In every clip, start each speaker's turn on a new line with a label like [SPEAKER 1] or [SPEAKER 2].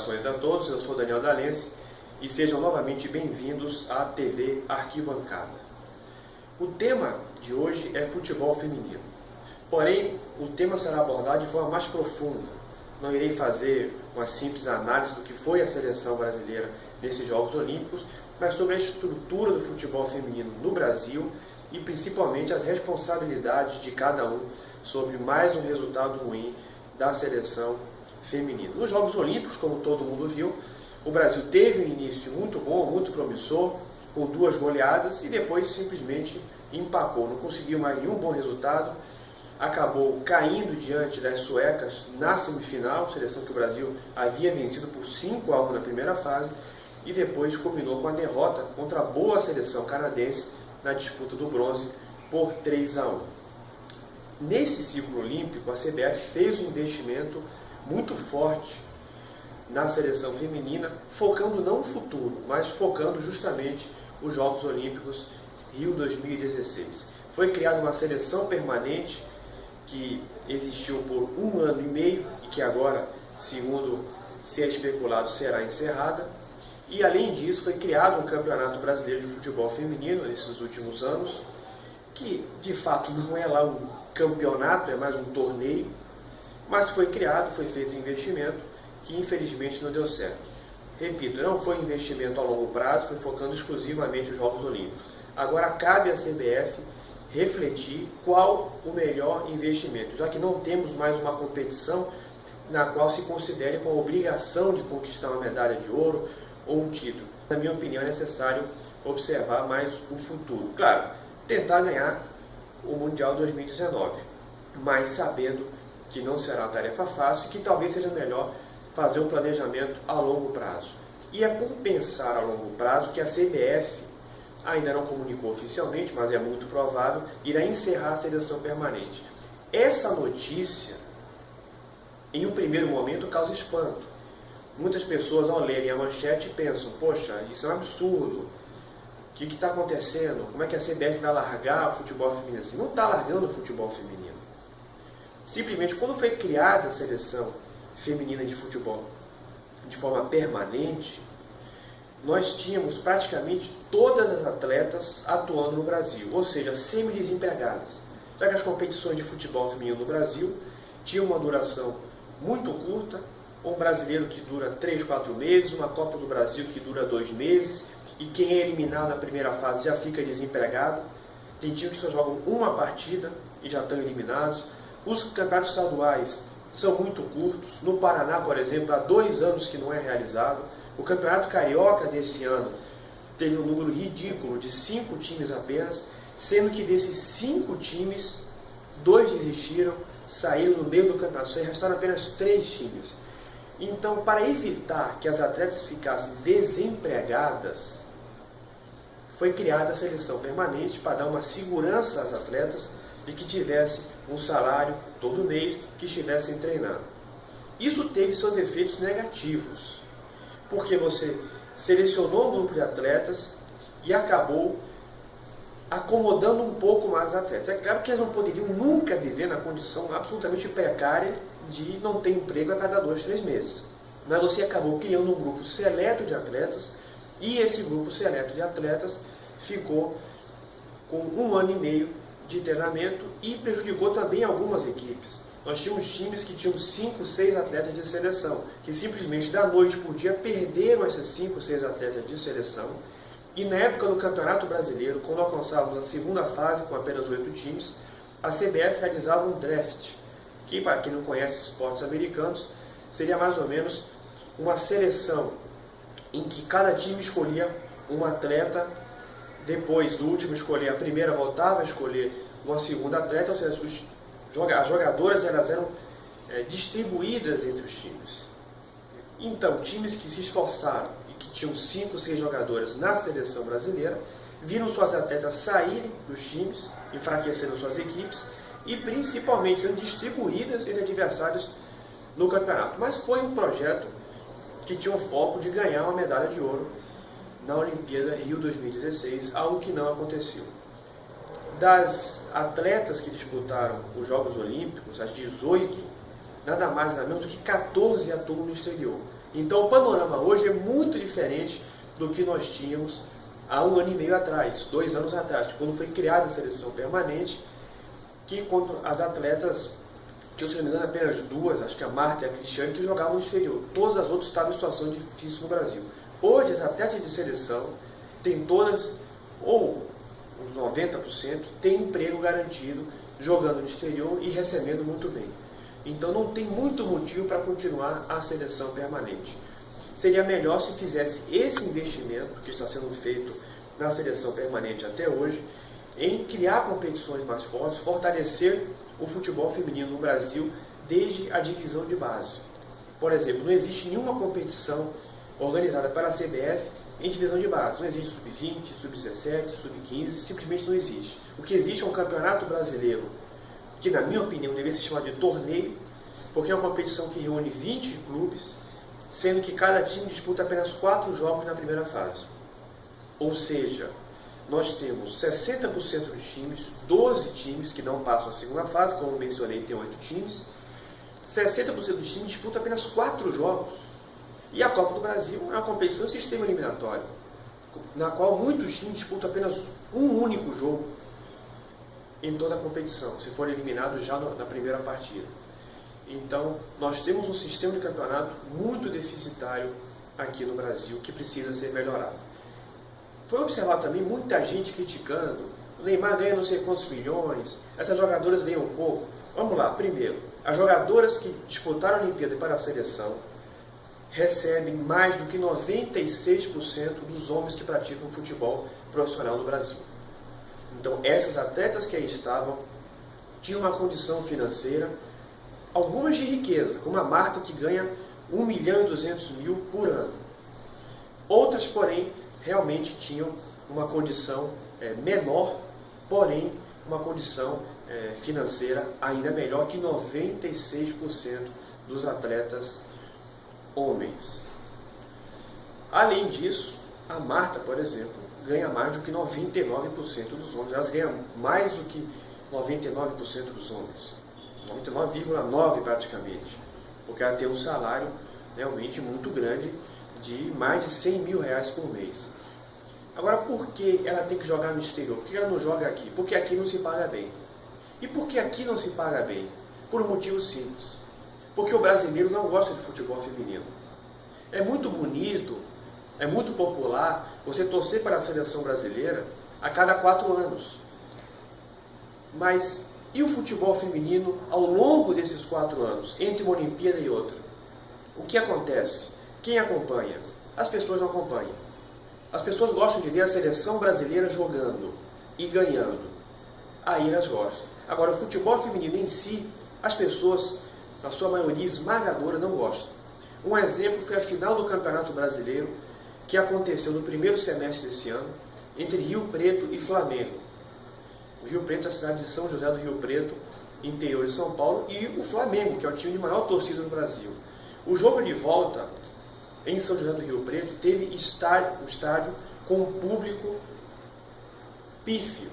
[SPEAKER 1] Saudações a todos, eu sou Daniel Dalense e sejam novamente bem-vindos à TV Arquibancada. O tema de hoje é futebol feminino, porém o tema será abordado de forma mais profunda. Não irei fazer uma simples análise do que foi a seleção brasileira nesses Jogos Olímpicos, mas sobre a estrutura do futebol feminino no Brasil e principalmente as responsabilidades de cada um sobre mais um resultado ruim da seleção feminina. Nos Jogos Olímpicos, como todo mundo viu, o Brasil teve um início muito bom, muito promissor, com 2 goleadas e depois simplesmente empacou, não conseguiu mais nenhum bom resultado, acabou caindo diante das suecas na semifinal, seleção que o Brasil havia vencido por 5-1 na primeira fase, e depois culminou com a derrota contra a boa seleção canadense na disputa do bronze por 3-1. Nesse ciclo olímpico, a CBF fez um investimento muito forte na seleção feminina, focando não no futuro, mas focando justamente os Jogos Olímpicos Rio 2016. Foi criada uma seleção permanente que existiu por 1 ano e meio e que agora, segundo se é especulado, será encerrada. E além disso, foi criado um Campeonato Brasileiro de Futebol Feminino nesses últimos anos, que de fato não é lá um campeonato, é mais um torneio, mas foi criado, foi feito um investimento que infelizmente não deu certo. Repito, não foi um investimento a longo prazo, foi focando exclusivamente os Jogos Olímpicos. Agora cabe à CBF refletir qual o melhor investimento, já que não temos mais uma competição na qual se considere com a obrigação de conquistar uma medalha de ouro ou um título. Na minha opinião, é necessário observar mais o futuro. Claro, tentar ganhar o Mundial 2019, mas sabendo que não será uma tarefa fácil e que talvez seja melhor fazer um planejamento a longo prazo. E é por pensar a longo prazo que a CBF, ainda não comunicou oficialmente, mas é muito provável, irá encerrar a seleção permanente. Essa notícia, em um primeiro momento, causa espanto. Muitas pessoas, ao lerem a manchete, pensam: poxa, isso é um absurdo. O que está acontecendo? Como é que a CBF vai largar o futebol feminino? Assim, não está largando o futebol feminino. Simplesmente, quando foi criada a seleção feminina de futebol de forma permanente, nós tínhamos praticamente todas as atletas atuando no Brasil, ou seja, semi-desempregadas. Já que as competições de futebol feminino no Brasil tinham uma duração muito curta, um brasileiro que dura 3, 4 meses, uma Copa do Brasil que dura 2 meses, e quem é eliminado na primeira fase já fica desempregado. Tem times que só jogam uma partida e já estão eliminados. Os campeonatos estaduais são muito curtos. No Paraná, por exemplo, há 2 anos que não é realizado. O Campeonato Carioca desse ano teve um número ridículo de 5 times apenas, sendo que desses 5 times, 2 desistiram, saíram no meio do campeonato, só restaram apenas 3 times. Então, para evitar que as atletas ficassem desempregadas, foi criada a seleção permanente para dar uma segurança às atletas de que tivessem um salário todo mês, que estivessem treinando. Isso teve seus efeitos negativos, porque você selecionou um grupo de atletas e acabou acomodando um pouco mais as atletas. É claro que elas não poderiam nunca viver na condição absolutamente precária de não ter emprego a cada 2, 3 meses. Mas você acabou criando um grupo seleto de atletas, e esse grupo seleto de atletas ficou com 1 ano e meio de treinamento e prejudicou também algumas equipes. Nós tínhamos times que tinham 5, 6 atletas de seleção, que simplesmente da noite para o dia perderam esses 5, 6 atletas de seleção. E na época do Campeonato Brasileiro, quando alcançávamos a segunda fase com apenas 8 times, a CBF realizava um draft, que para quem não conhece os esportes americanos, seria mais ou menos uma seleção em que cada time escolhia um atleta, depois do último escolher, a primeira voltava a escolher uma segunda atleta, ou seja, as jogadoras elas eram distribuídas entre os times. Então, times que se esforçaram e que tinham 5, 6 jogadoras na seleção brasileira, viram suas atletas saírem dos times, enfraquecendo suas equipes e principalmente sendo distribuídas entre adversários no campeonato. Mas foi um projeto que tinha o foco de ganhar uma medalha de ouro na Olimpíada Rio 2016, algo que não aconteceu. Das atletas que disputaram os Jogos Olímpicos, as 18, nada mais nada menos do que 14 atuam no exterior. Então o panorama hoje é muito diferente do que nós tínhamos há 1 ano e meio atrás, 2 anos atrás, quando foi criada a seleção permanente, que quando as atletas, tinham, se não me engano, apenas 2, acho que a Marta e a Cristiane, que jogavam no exterior. Todas as outras estavam em situação difícil no Brasil. Hoje as atletas de seleção têm todas, ou uns 90%, têm emprego garantido, jogando no exterior e recebendo muito bem. Então não tem muito motivo para continuar a seleção permanente. Seria melhor se fizesse esse investimento que está sendo feito na seleção permanente até hoje, em criar competições mais fortes, fortalecer o futebol feminino no Brasil desde a divisão de base. Por exemplo, não existe nenhuma competição organizada pela CBF em divisão de base. Não existe sub-20, sub-17, sub-15, simplesmente não existe. O que existe é um campeonato brasileiro, que na minha opinião deveria ser chamado de torneio, porque é uma competição que reúne 20 clubes, sendo que cada time disputa apenas 4 jogos na primeira fase. Ou seja, nós temos 60% dos times, 12 times que não passam a segunda fase, como mencionei, tem 8 times. 60% dos times disputam apenas 4 jogos. E a Copa do Brasil é uma competição de sistema eliminatório, na qual muitos times disputam apenas um único jogo em toda a competição, se for eliminado já na primeira partida. Então, nós temos um sistema de campeonato muito deficitário aqui no Brasil, que precisa ser melhorado. Foi observado também muita gente criticando, o Neymar ganha não sei quantos milhões, essas jogadoras ganham pouco. Vamos lá, primeiro, as jogadoras que disputaram a Olimpíada para a seleção recebem mais do que 96% dos homens que praticam futebol profissional no Brasil. Então, essas atletas que aí estavam tinham uma condição financeira, algumas de riqueza, como a Marta, que ganha 1.200.000 por ano. Outras, porém, realmente tinham uma condição menor, porém uma condição financeira ainda melhor que 96% dos atletas homens. Além disso, a Marta, por exemplo, ganha mais do que 99% dos homens. Elas ganham mais do que 99% dos homens. 99,9% praticamente. Porque ela tem um salário realmente muito grande de mais de 100 mil reais por mês. Agora, por que ela tem que jogar no exterior? Por que ela não joga aqui? Porque aqui não se paga bem. E por que aqui não se paga bem? Por um motivo simples. Porque o brasileiro não gosta de futebol feminino. É muito bonito, é muito popular você torcer para a seleção brasileira a cada 4 anos. Mas e o futebol feminino ao longo desses 4 anos, entre uma Olimpíada e outra? O que acontece? Quem acompanha? As pessoas não acompanham. As pessoas gostam de ver a seleção brasileira jogando e ganhando. Aí elas gostam. Agora, o futebol feminino em si, as pessoas, na sua maioria esmagadora, não gostam. Um exemplo foi a final do Campeonato Brasileiro, que aconteceu no primeiro semestre desse ano, entre Rio Preto e Flamengo. O Rio Preto é a cidade de São José do Rio Preto, interior de São Paulo, e o Flamengo, que é o time de maior torcida no Brasil. O jogo de volta em São José do Rio Preto teve um estádio com um público pífio.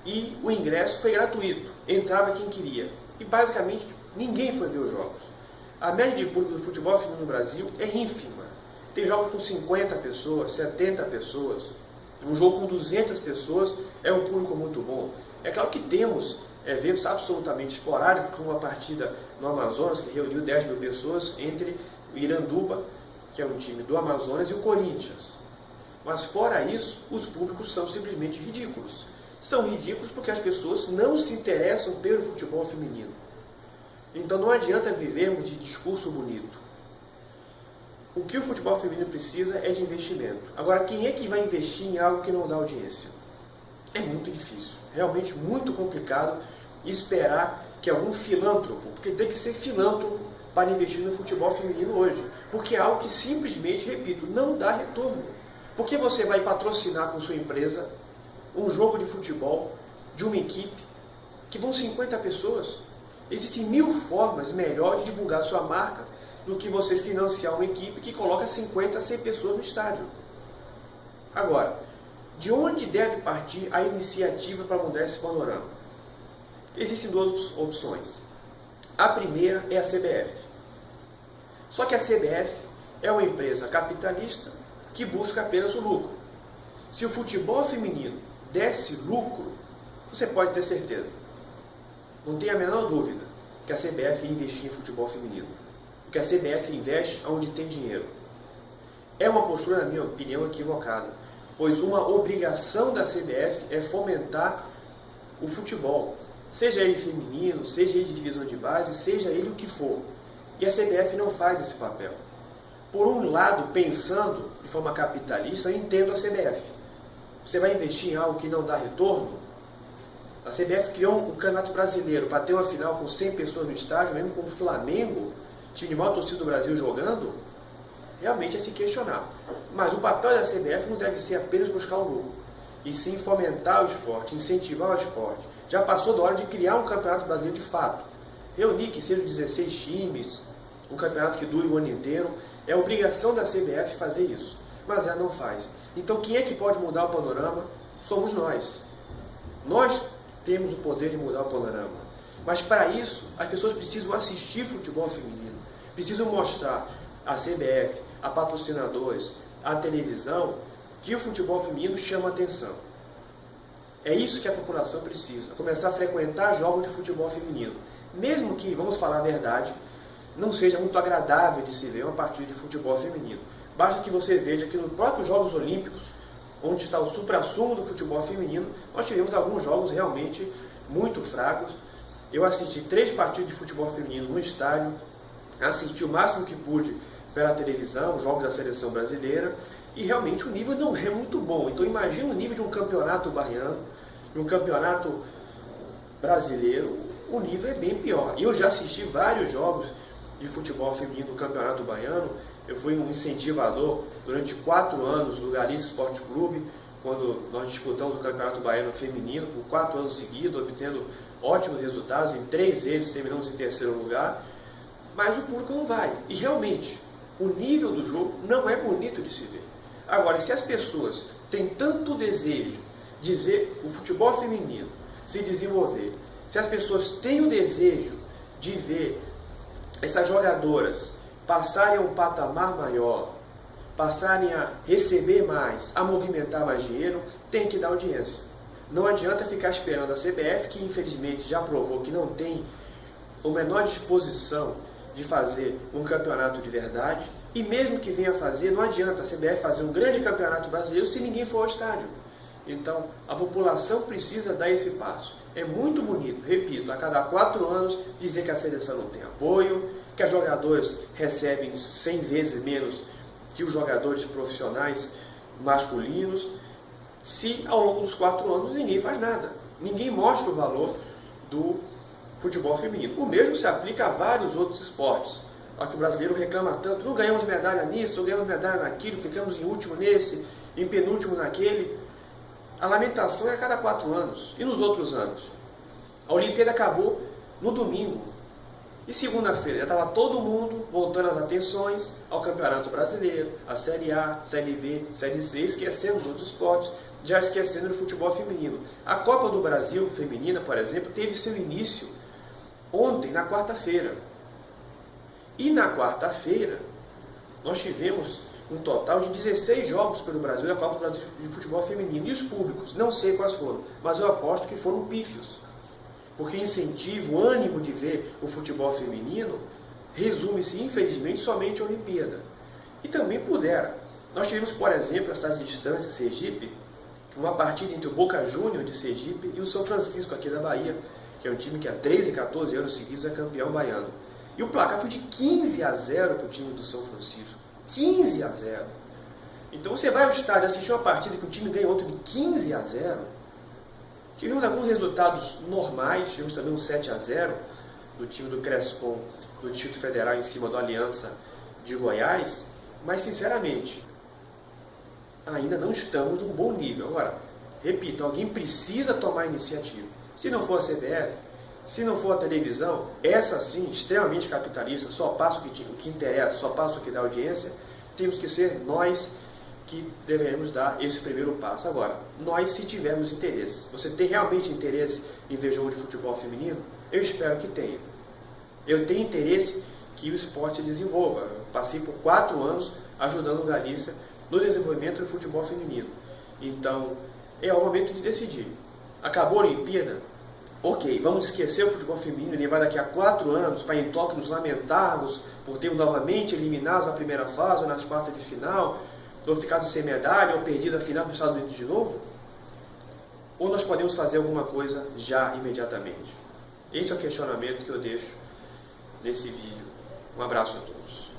[SPEAKER 1] E o ingresso foi gratuito, entrava quem queria. E basicamente ninguém foi ver os jogos. A média de público do futebol feminino no Brasil é ínfima. Tem jogos com 50 pessoas, 70 pessoas. Um jogo com 200 pessoas é um público muito bom. É claro que temos eventos absolutamente esporádicos, como uma partida no Amazonas, que reuniu 10 mil pessoas, entre o Iranduba, que é um time do Amazonas, e o Corinthians. Mas fora isso, os públicos são simplesmente ridículos. São ridículos porque as pessoas não se interessam pelo futebol feminino. Então não adianta vivermos de discurso bonito. O que o futebol feminino precisa é de investimento. Agora, quem é que vai investir em algo que não dá audiência? É muito difícil, realmente muito complicado esperar que algum filântropo, porque tem que ser filântropo para investir no futebol feminino hoje, porque é algo que simplesmente, repito, não dá retorno. Por que você vai patrocinar com sua empresa um jogo de futebol de uma equipe que vão 50 pessoas? Existem 1000 formas melhores de divulgar sua marca do que você financiar uma equipe que coloca 50 a 100 pessoas no estádio. Agora, de onde deve partir a iniciativa para mudar esse panorama? Existem 2 opções. A primeira é a CBF. Só que a CBF é uma empresa capitalista que busca apenas o lucro. Se o futebol feminino desse lucro, você pode ter certeza, não tem a menor dúvida, que a CBF ia investir em futebol feminino. Que a CBF investe onde tem dinheiro. É uma postura, na minha opinião, equivocada, pois uma obrigação da CBF é fomentar o futebol, seja ele feminino, seja ele de divisão de base, seja ele o que for. E a CBF não faz esse papel. Por um lado, pensando de forma capitalista, eu entendo a CBF. Você vai investir em algo que não dá retorno? A CBF criou um campeonato brasileiro para ter uma final com 100 pessoas no estádio, mesmo com o Flamengo, time de maior torcida do Brasil, jogando, realmente é se questionar. Mas o papel da CBF não deve ser apenas buscar o lucro, e sim fomentar o esporte, incentivar o esporte. Já passou da hora de criar um campeonato brasileiro de fato. Reunir que sejam 16 times, um campeonato que dure o ano inteiro. É obrigação da CBF fazer isso, mas ela não faz. Então quem é que pode mudar o panorama? Somos nós. Nós temos o poder de mudar o panorama. Mas para isso, as pessoas precisam assistir futebol feminino. Precisam mostrar à CBF, a patrocinadores, à televisão, que o futebol feminino chama atenção. É isso que a população precisa. Começar a frequentar jogos de futebol feminino. Mesmo que, vamos falar a verdade, não seja muito agradável de se ver uma partida de futebol feminino. Basta que você veja que nos próprios Jogos Olímpicos, onde está o suprassumo do futebol feminino, nós tivemos alguns jogos realmente muito fracos. Eu assisti 3 partidas de futebol feminino no estádio, assisti o máximo que pude pela televisão, jogos da seleção brasileira, e realmente o nível não é muito bom. Então imagina o nível de um campeonato baiano, de um campeonato brasileiro, o nível é bem pior. E eu já assisti vários jogos de futebol feminino no campeonato baiano. Eu fui um incentivador durante 4 anos do Galícia Esporte Clube, quando nós disputamos o campeonato baiano feminino por 4 anos seguidos, obtendo ótimos resultados, em 3 vezes terminamos em 3º lugar, mas o público não vai. E realmente, o nível do jogo não é bonito de se ver. Agora, se as pessoas têm tanto desejo de ver o futebol feminino se desenvolver, se as pessoas têm o desejo de ver essas jogadoras passarem a um patamar maior, passarem a receber mais, a movimentar mais dinheiro, tem que dar audiência. Não adianta ficar esperando a CBF, que infelizmente já provou que não tem a menor disposição de fazer um campeonato de verdade, e mesmo que venha fazer, não adianta a CBF fazer um grande campeonato brasileiro se ninguém for ao estádio. Então, a população precisa dar esse passo. É muito bonito, repito, a cada 4 anos dizer que a seleção não tem apoio, que as jogadoras recebem 100 vezes menos que os jogadores profissionais masculinos, se ao longo dos 4 anos ninguém faz nada. Ninguém mostra o valor do futebol feminino. O mesmo se aplica a vários outros esportes. Olha que o brasileiro reclama tanto, não ganhamos medalha nisso, não ganhamos medalha naquilo, ficamos em último nesse, em penúltimo naquele. A lamentação é a cada 4 anos. E nos outros anos? A Olimpíada acabou no domingo. E segunda-feira já estava todo mundo voltando as atenções ao Campeonato Brasileiro, a Série A, Série B, Série C, esquecendo os outros esportes, já esquecendo do futebol feminino. A Copa do Brasil feminina, por exemplo, teve seu início ontem, na quarta-feira. E na quarta-feira, nós tivemos um total de 16 jogos pelo Brasil, da Copa do Brasil de futebol feminino. E os públicos, não sei quais foram, mas eu aposto que foram pífios. Porque incentivo, o ânimo de ver o futebol feminino resume-se, infelizmente, somente à Olimpíada. E também pudera. Nós tivemos, por exemplo, essa distância, Sergipe, uma partida entre o Boca Juniors de Sergipe e o São Francisco, aqui da Bahia, que é um time que há 13, 14 anos seguidos é campeão baiano. E o placar foi de 15-0 para o time do São Francisco. 15-0. Então você vai ao estádio assistir uma partida que o time ganha outra de 15-0. Tivemos alguns resultados normais, tivemos também um 7-0 do time do Crespon, do Distrito Federal, em cima do Aliança de Goiás, mas sinceramente, ainda não estamos num bom nível. Agora, repito, alguém precisa tomar iniciativa. Se não for a CBF, se não for a televisão, essa sim, extremamente capitalista, só passa o que interessa, só passa o que dá audiência, temos que ser nós que devemos dar esse primeiro passo. Agora, nós se tivermos interesse. Você tem realmente interesse em ver jogo de futebol feminino? Eu espero que tenha. Eu tenho interesse que o esporte desenvolva. Eu passei por 4 anos ajudando o Galícia no desenvolvimento do futebol feminino. Então, é o momento de decidir. Acabou a Olimpíada? Ok, vamos esquecer o futebol feminino e levar daqui a 4 anos para em Tóquio nos lamentarmos por termos novamente eliminados na primeira fase ou nas quartas de final, ou ficado sem medalha, ou perdido a final para os Estados Unidos de novo? Ou nós podemos fazer alguma coisa já, imediatamente? Esse é o questionamento que eu deixo nesse vídeo. Um abraço a todos.